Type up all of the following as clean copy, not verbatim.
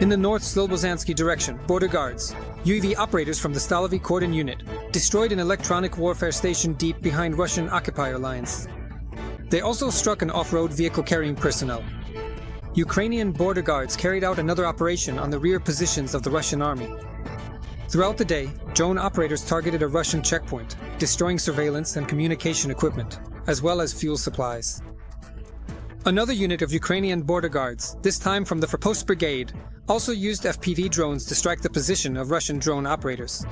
In the North Slobozansky direction, border guards, UAV operators from the Stalovi Cordon unit, destroyed an electronic warfare station deep behind Russian occupier lines. They also struck an off-road vehicle carrying personnel. Ukrainian border guards carried out another operation on the rear positions of the Russian army. Throughout the day, drone operators targeted a Russian checkpoint, destroying surveillance and communication equipment, as well as fuel supplies. Another unit of Ukrainian border guards, this time from the Forpost Brigade, also used FPV drones to strike the position of Russian drone operators.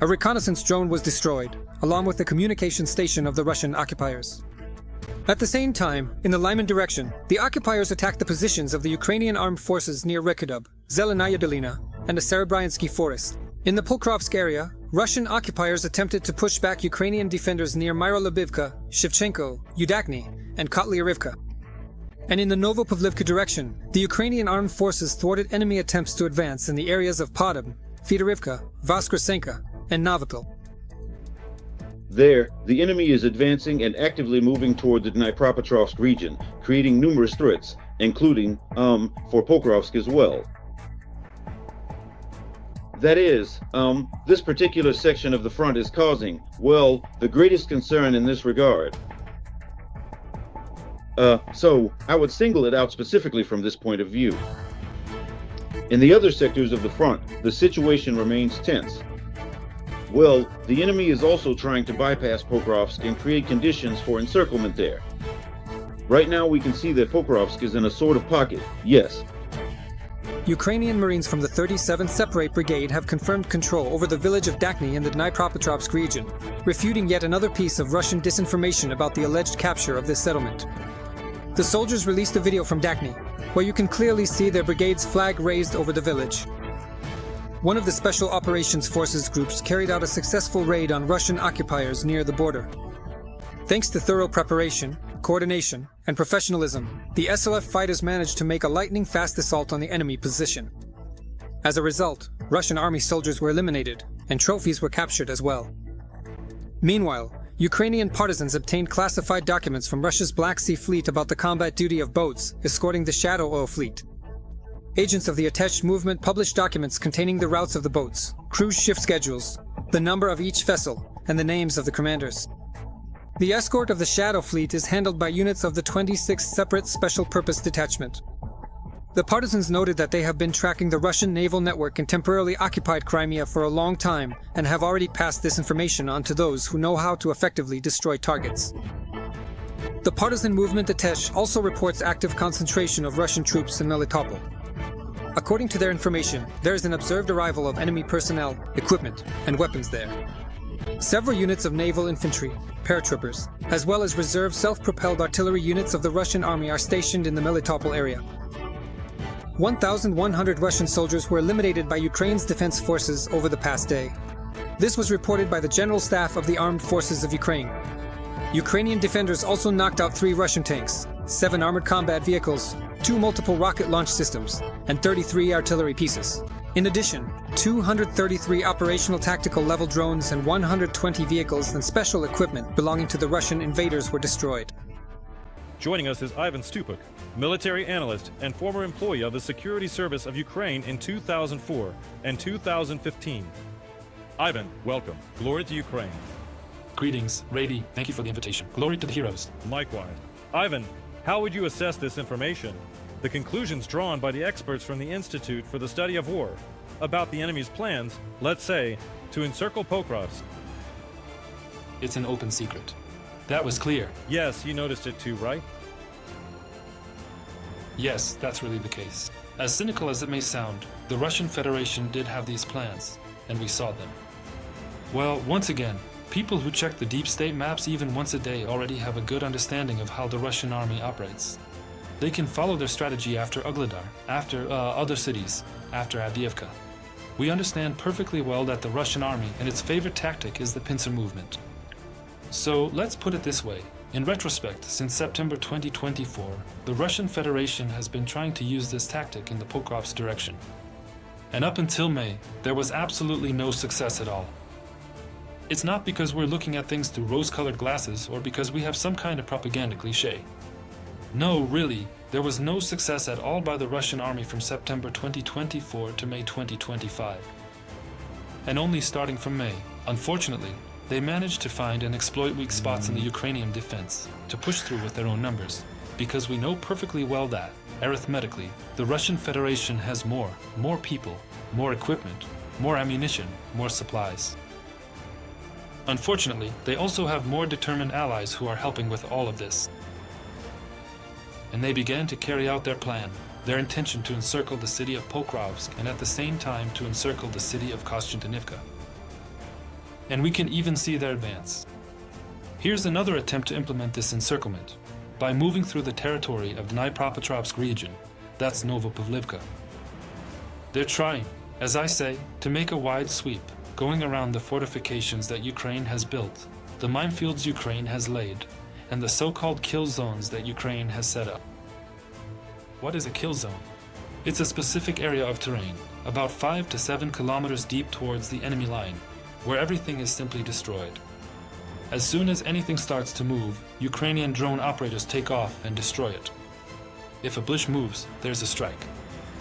A reconnaissance drone was destroyed, along with the communication station of the Russian occupiers. At the same time, in the Lyman direction, the occupiers attacked the positions of the Ukrainian armed forces near Rekudub, Zelenaya Dolina, and the Serebryansky forest. In the Pokrovsk area, Russian occupiers attempted to push back Ukrainian defenders near Myrolubivka, Shevchenko, Udakny, and Kotlyarivka. And in the Novopavlivka direction, the Ukrainian armed forces thwarted enemy attempts to advance in the areas of Podom, Fedorivka, Voskresenka, and Novopil. There, the enemy is advancing and actively moving toward the Dnipropetrovsk region, creating numerous threats, including, for Pokrovsk as well. That is, this particular section of the front is causing, well, the greatest concern in this regard. So I would single it out specifically from this point of view. In the other sectors of the front, the situation remains tense. Well, the enemy is also trying to bypass Pokrovsk and create conditions for encirclement there. Right now we can see that Pokrovsk is in a sort of pocket, yes. Ukrainian Marines from the 37th Separate Brigade have confirmed control over the village of Dakny in the Dnipropetrovsk region, refuting yet another piece of Russian disinformation about the alleged capture of this settlement. The soldiers released a video from Dakny, where you can clearly see their brigade's flag raised over the village. One of the Special Operations Forces groups carried out a successful raid on Russian occupiers near the border. Thanks to thorough preparation, coordination, and professionalism, the SOF fighters managed to make a lightning-fast assault on the enemy position. As a result, Russian army soldiers were eliminated, and trophies were captured as well. Meanwhile, Ukrainian partisans obtained classified documents from Russia's Black Sea Fleet about the combat duty of boats escorting the Shadow Oil Fleet. Agents of the attached movement published documents containing the routes of the boats, cruise shift schedules, the number of each vessel, and the names of the commanders. The escort of the Shadow Fleet is handled by units of the 26th Separate Special Purpose Detachment. The partisans noted that they have been tracking the Russian naval network in temporarily occupied Crimea for a long time and have already passed this information on to those who know how to effectively destroy targets. The partisan movement Atesh also reports active concentration of Russian troops in Melitopol. According to their information, there is an observed arrival of enemy personnel, equipment, and weapons there. Several units of naval infantry, paratroopers, as well as reserve self-propelled artillery units of the Russian army are stationed in the Melitopol area. 1,100 Russian soldiers were eliminated by Ukraine's defense forces over the past day. This was reported by the General Staff of the Armed Forces of Ukraine. Ukrainian defenders also knocked out 3 Russian tanks, 7 armored combat vehicles, 2 multiple rocket launch systems, and 33 artillery pieces. In addition, 233 operational tactical level drones and 120 vehicles and special equipment belonging to the Russian invaders were destroyed. Joining us is Ivan Stupuk, military analyst and former employee of the Security Service of Ukraine in 2004 and 2015. Ivan, welcome. Glory to Ukraine. Greetings, Rady. Thank you for the invitation. Glory to the heroes. Likewise. Ivan, how would you assess this information? The conclusions drawn by the experts from the Institute for the Study of War about the enemy's plans, let's say, to encircle Pokrovsk. It's an open secret. That was clear. Yes, you noticed it too, right? Yes, that's really the case. As cynical as it may sound, the Russian Federation did have these plans, and we saw them. Well, once again, people who check the deep state maps even once a day already have a good understanding of how the Russian army operates. They can follow their strategy after Ugledar, after other cities, after Avdiivka. We understand perfectly well that the Russian army and its favorite tactic is the pincer movement. So let's put it this way. In retrospect, since September 2024, the Russian Federation has been trying to use this tactic in the Pokrovsk direction. And up until May, there was absolutely no success at all. It's not because we're looking at things through rose-colored glasses or because we have some kind of propaganda cliché. No, really, there was no success at all by the Russian army from September 2024 to May 2025. And only starting from May, unfortunately, they managed to find and exploit weak spots in the Ukrainian defense to push through with their own numbers, because we know perfectly well that, arithmetically, the Russian Federation has more people, more equipment, more ammunition, more supplies. Unfortunately, they also have more determined allies who are helping with all of this. And they began to carry out their plan, their intention to encircle the city of Pokrovsk and at the same time to encircle the city of Kostyantynivka. And we can even see their advance. Here's another attempt to implement this encirclement, by moving through the territory of the Dnipropetrovsk region, that's Novopavlivka. They're trying, as I say, to make a wide sweep, going around the fortifications that Ukraine has built, the minefields Ukraine has laid, and the so-called kill zones that Ukraine has set up. What is a kill zone? It's a specific area of terrain, about 5 to 7 kilometers deep towards the enemy line, where everything is simply destroyed. As soon as anything starts to move, Ukrainian drone operators take off and destroy it. If a bush moves, there's a strike.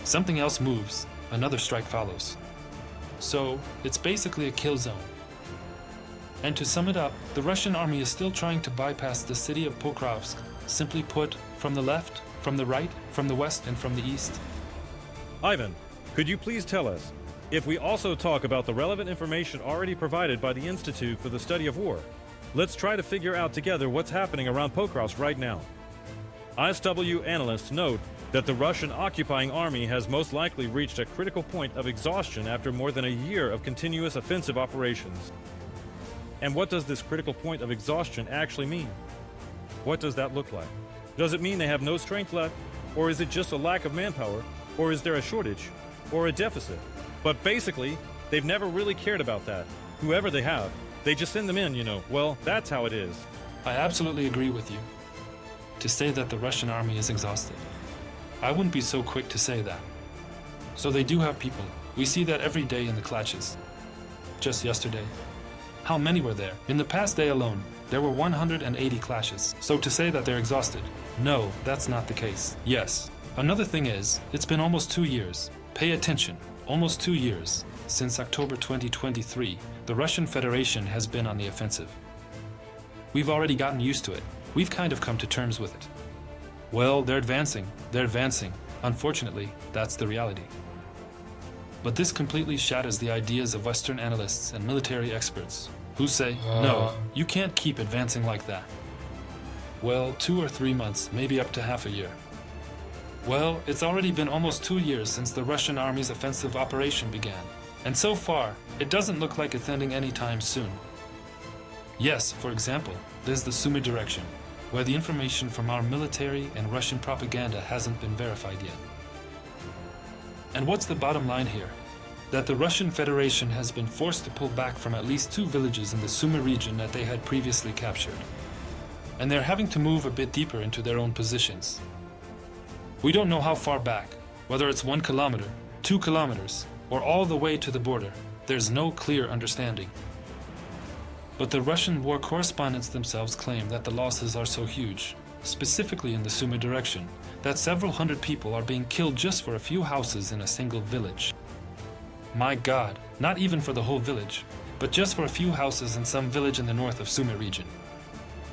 Something else moves, another strike follows. So, it's basically a kill zone. And to sum it up, the Russian army is still trying to bypass the city of Pokrovsk, simply put, from the left, from the right, from the west, and from the east. Ivan, could you please tell us, if we also talk about the relevant information already provided by the Institute for the Study of War, let's try to figure out together what's happening around Pokrovsk right now. ISW analysts note that the Russian occupying army has most likely reached a critical point of exhaustion after more than a year of continuous offensive operations. And what does this critical point of exhaustion actually mean? What does that look like? Does it mean they have no strength left? Or is it just a lack of manpower? Or is there a shortage? Or a deficit? But basically, they've never really cared about that. Whoever they have, they just send them in, you know. Well, that's how it is. I absolutely agree with you. To say that the Russian army is exhausted, I wouldn't be so quick to say that. So they do have people. We see that every day in the clashes. Just yesterday. How many were there? In the past day alone, there were 180 clashes. So to say that they're exhausted, no, that's not the case. Yes. Another thing is, it's been almost 2 years. Pay attention. Almost 2 years. Since October 2023, the Russian Federation has been on the offensive. We've already gotten used to it. We've kind of come to terms with it. Well, they're advancing. They're advancing. Unfortunately, that's the reality. But this completely shatters the ideas of Western analysts and military experts, who say, no, you can't keep advancing like that. Well, 2 or 3 months, maybe up to half a year. Well, it's already been almost 2 years since the Russian army's offensive operation began. And so far, it doesn't look like it's ending anytime soon. Yes, for example, there's the Sumy direction, where the information from our military and Russian propaganda hasn't been verified yet. And what's the bottom line here? That the Russian Federation has been forced to pull back from at least 2 villages in the Sumy region that they had previously captured. And they're having to move a bit deeper into their own positions. We don't know how far back, whether it's 1 kilometer, 2 kilometers, or all the way to the border. There's no clear understanding. But the Russian war correspondents themselves claim that the losses are so huge, specifically in the Sumy direction, that several hundred people are being killed just for a few houses in a single village. My God, not even for the whole village, but just for a few houses in some village in the north of Sumy region.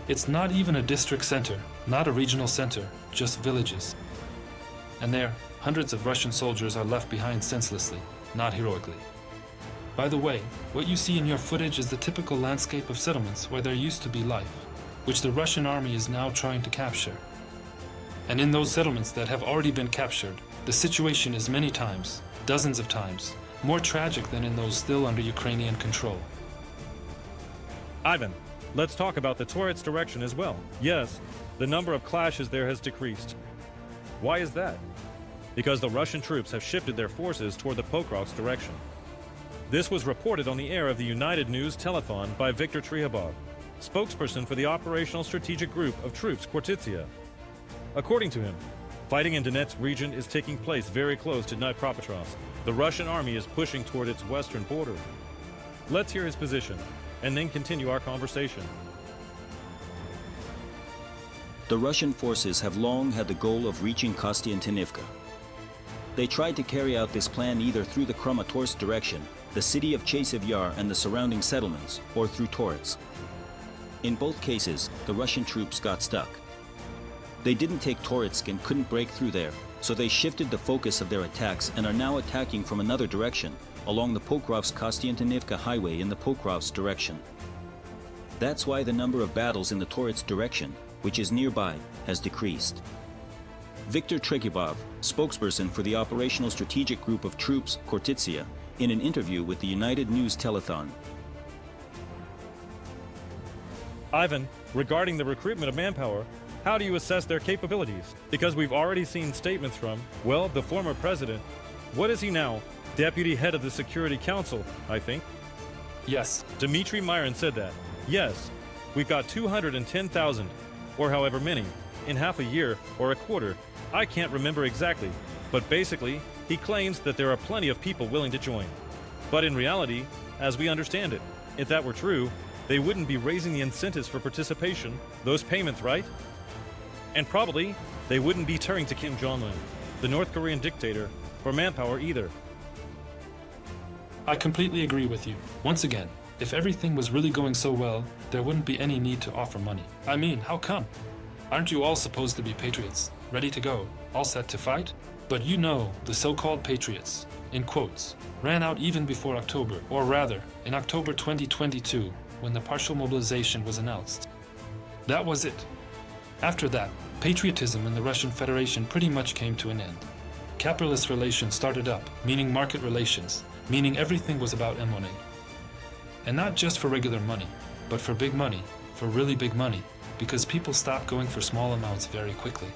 It's not even a district center, not a regional center, just villages. And there, hundreds of Russian soldiers are left behind senselessly, not heroically. By the way, what you see in your footage is the typical landscape of settlements where there used to be life, which the Russian army is now trying to capture. And in those settlements that have already been captured, the situation is many times, dozens of times, more tragic than in those still under Ukrainian control. Ivan, let's talk about the Toretsk direction as well. Yes, the number of clashes there has decreased. Why is that? Because the Russian troops have shifted their forces toward the Pokrovsk direction. This was reported on the air of the United News telethon by Viktor Trihabov, spokesperson for the Operational Strategic Group of Troops Quartizia. According to him, fighting in Donetsk region is taking place very close to Dnipropetrovsk. The Russian army is pushing toward its western border. Let's hear his position, and then continue our conversation. the Russian forces have long had the goal of reaching Kostiantynivka. They tried to carry out this plan either through the Kramatorsk direction, the city of Chasiv Yar and the surrounding settlements, or through Toretsk. In both cases, the Russian troops got stuck. They didn't take Toretsk and couldn't break through there, so they shifted the focus of their attacks and are now attacking from another direction, along the Pokrovsk-Kostiantynivka highway in the Pokrovsk direction. That's why the number of battles in the Toretsk direction, which is nearby, has decreased. Viktor Trekibov, spokesperson for the Operational Strategic Group of Troops, Kortitsia, in an interview with the United News Telethon. Ivan, regarding the recruitment of manpower, how do you assess their capabilities? Because we've already seen statements from, well, the former president. What is he now? Deputy head of the Security Council, I think. Yes. Dmitry Myron said that. Yes, we've got 210,000, or however many, in half a year or a quarter. I can't remember exactly, but basically, he claims that there are plenty of people willing to join. But in reality, as we understand it, if that were true, they wouldn't be raising the incentives for participation, those payments, right? And probably, they wouldn't be turning to Kim Jong-un, the North Korean dictator, for manpower either. I completely agree with you. Once again, if everything was really going so well, there wouldn't be any need to offer money. I mean, how come? Aren't you all supposed to be patriots, ready to go, all set to fight? But you know, the so-called patriots, in quotes, ran out even before October, or rather, in October 2022, when the partial mobilization was announced. That was it. After that, patriotism in the Russian Federation pretty much came to an end. Capitalist relations started up, meaning market relations, meaning everything was about money. And not just for regular money, but for big money, for really big money, because people stopped going for small amounts very quickly.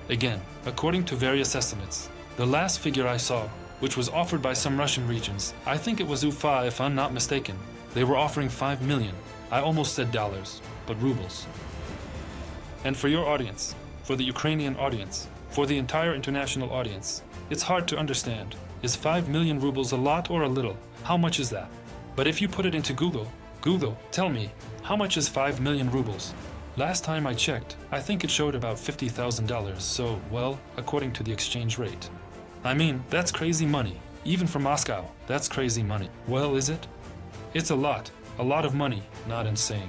Again, according to various estimates, the last figure I saw, which was offered by some Russian regions, I think it was UFA if I'm not mistaken, they were offering 5 million. I almost said dollars, but rubles. And for your audience, for the Ukrainian audience, for the entire international audience, it's hard to understand. Is 5 million rubles a lot or a little? How much is that? But if you put it into Google, tell me, how much is 5 million rubles? Last time I checked, I think it showed about $50,000, so, well, according to the exchange rate. I mean, that's crazy money. Even for Moscow, that's crazy money. Well, is it? It's a lot of money, not insane.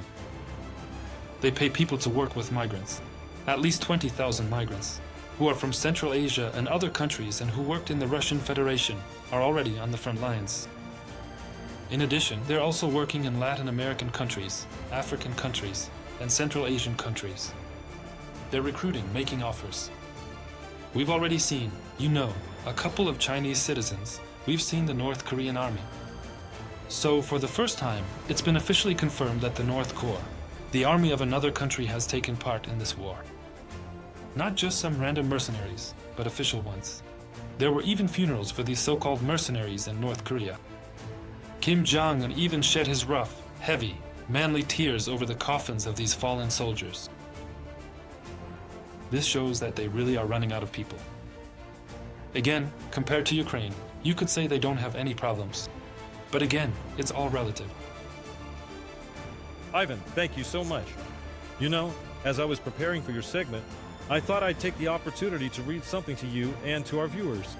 They pay people to work with migrants, at least 20,000 migrants, who are from Central Asia and other countries and who worked in the Russian Federation, are already on the front lines. In addition, they're also working in Latin American countries, African countries, and Central Asian countries. They're recruiting, making offers. We've already seen, you know, a couple of Chinese citizens. We've seen the North Korean army. So, for the first time, it's been officially confirmed that the North Corps, the army of another country, has taken part in this war. Not just some random mercenaries, but official ones. There were even funerals for these so-called mercenaries in North Korea. Kim Jong-un even shed his rough, heavy, manly tears over the coffins of these fallen soldiers. This shows that they really are running out of people. Again, compared to Ukraine, you could say they don't have any problems. But again, it's all relative. Ivan, thank you so much. You know, as I was preparing for your segment, I thought I'd take the opportunity to read something to you and to our viewers.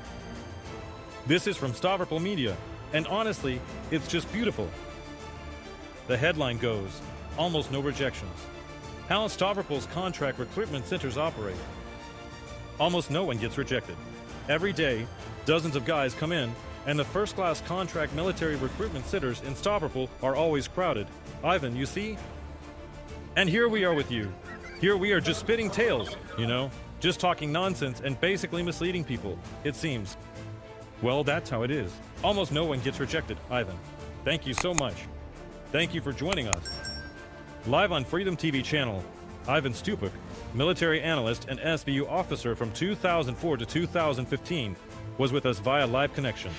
This is from Stavropol Media, and honestly, it's just beautiful. The headline goes, almost no rejections. How Stavropol's contract recruitment centers operate. Almost no one gets rejected. Every day, dozens of guys come in, and the first-class contract military recruitment centers in Stavropol are always crowded. Ivan, you see? And here we are with you. Here we are just spitting tales, you know, just talking nonsense and basically misleading people, it seems. Well, that's how it is. Almost no one gets rejected, Ivan. Thank you so much. Thank you for joining us. Live on Freedom TV channel, Ivan Stupuk, military analyst and SVU officer from 2004 to 2015, was with us via live connection.